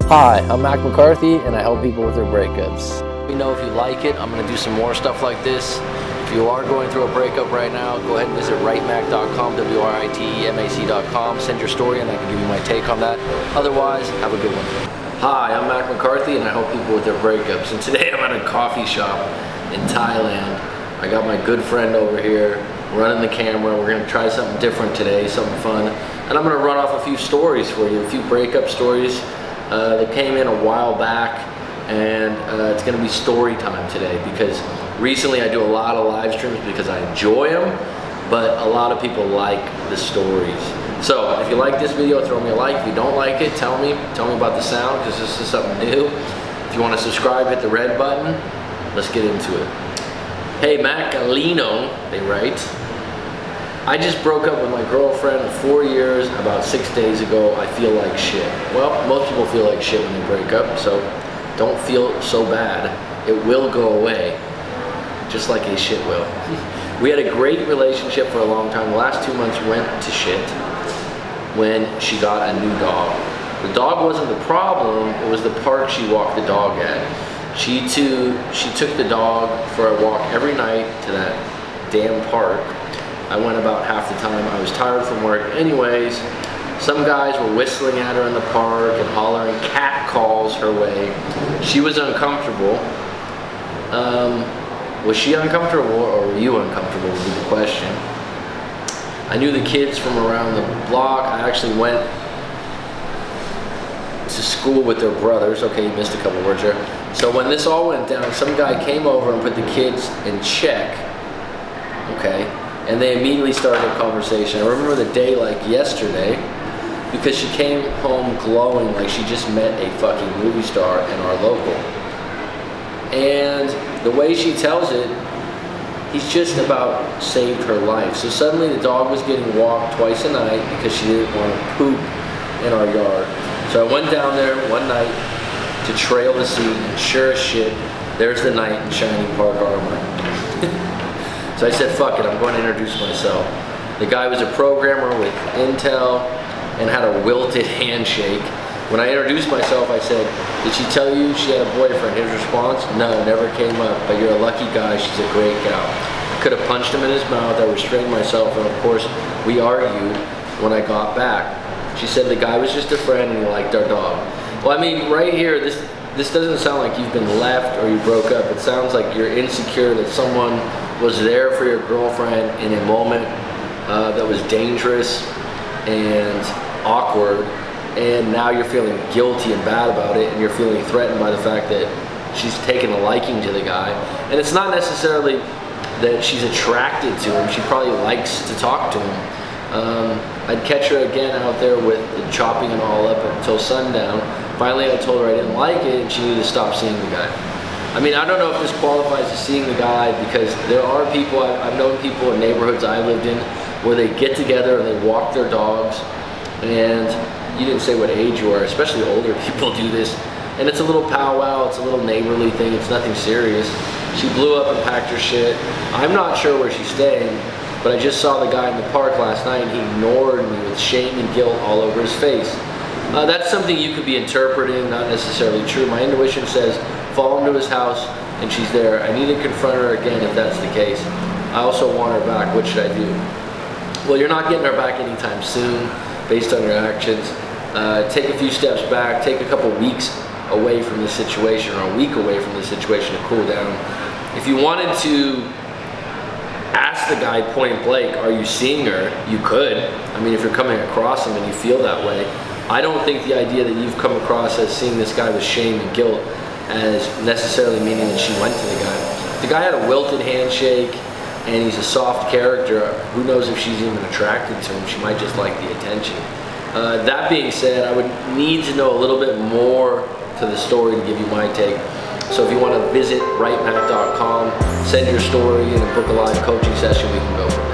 Hi, I'm Mac McCarthy, and I help people with their breakups. Let me know if you like it. I'm going to do some more stuff like this. If you are going through a breakup right now, go ahead and visit writemac.com, WRITEMAC.com. Send your story and I can give you my take on that. Otherwise, have a good one. Hi, I'm Mac McCarthy, and I help people with their breakups. And today I'm at a coffee shop in Thailand. I got my good friend over here running the camera. We're going to try something different today, something fun. And I'm going to run off a few stories for you, a few breakup stories that came in a while back. And it's going to be story time today because recently I do a lot of live streams because I enjoy them, but a lot of people like the stories. So if you like this video, throw me a like. If you don't like it, tell me about the sound because this is something new. If you want to subscribe, hit the red button. Let's get into it. Hey Mac Alino, they write. I just broke up with my girlfriend of 4 years about 6 days ago. I feel like shit. Well, most people feel like shit when they break up, so don't feel so bad. It will go away, just like a shit will. We had a great relationship for a long time. The last 2 months went to shit when she got a new dog. The dog wasn't the problem, it was the park she walked the dog at. She took the dog for a walk every night to that damn park. I went about half the time. I was tired from work anyways. Some guys were whistling at her in the park and hollering cat calls her way. She was uncomfortable. Was she uncomfortable or were you uncomfortable would be the question. I knew the kids from around the block. I actually went to school with their brothers. Okay, you missed a couple words there. So when this all went down, some guy came over and put the kids in check. Okay, and they immediately started a conversation. I remember the day like yesterday, because she came home glowing like she just met a fucking movie star in our local. And the way she tells it, he's just about saved her life. So suddenly the dog was getting walked twice a night because she didn't want to poop in our yard. So I went down there one night to trail the scene, and sure as shit, there's the knight in shining park armor. So I said, fuck it, I'm going to introduce myself. The guy was a programmer with Intel and had a wilted handshake. When I introduced myself, I said, did she tell you she had a boyfriend? His response, no, never came up, but you're a lucky guy, she's a great gal. I could have punched him in his mouth, I restrained myself, and of course, we argued when I got back. She said the guy was just a friend and he liked our dog. Well, I mean, right here, this doesn't sound like you've been left or you broke up. It sounds like you're insecure that someone was there for your girlfriend in a moment that was dangerous and awkward, and now you're feeling guilty and bad about it, and you're feeling threatened by the fact that she's taken a liking to the guy. And it's not necessarily that she's attracted to him, she probably likes to talk to him. I'd catch her again out there with chopping it all up until sundown. Finally I told her I didn't like it and she needed to stop seeing the guy. I mean, I don't know if this qualifies as seeing the guy because there are people, I've known people in neighborhoods I lived in where they get together and they walk their dogs, and you didn't say what age you are, especially older people do this, and it's a little powwow, it's a little neighborly thing, it's nothing serious. She blew up and packed her shit. I'm not sure where she's staying, but I just saw the guy in the park last night and he ignored me with shame and guilt all over his face. That's something you could be interpreting, not necessarily true. My intuition says follow him to his house and she's there. I need to confront her again if that's the case. I also want her back. What should I do? Well, you're not getting her back anytime soon based on your actions. Take a few steps back, take a couple weeks away from the situation or a week away from the situation to cool down. If you wanted to ask the guy point blank, are you seeing her? You could. I mean, if you're coming across him and you feel that way. I don't think the idea that you've come across as seeing this guy with shame and guilt as necessarily meaning that she went to the guy. The guy had a wilted handshake and he's a soft character. Who knows if she's even attracted to him? She might just like the attention. That being said, I would need to know a little bit more to the story to give you my take. So if you want to visit writemac.com, send your story and book a live coaching session, we can go from there.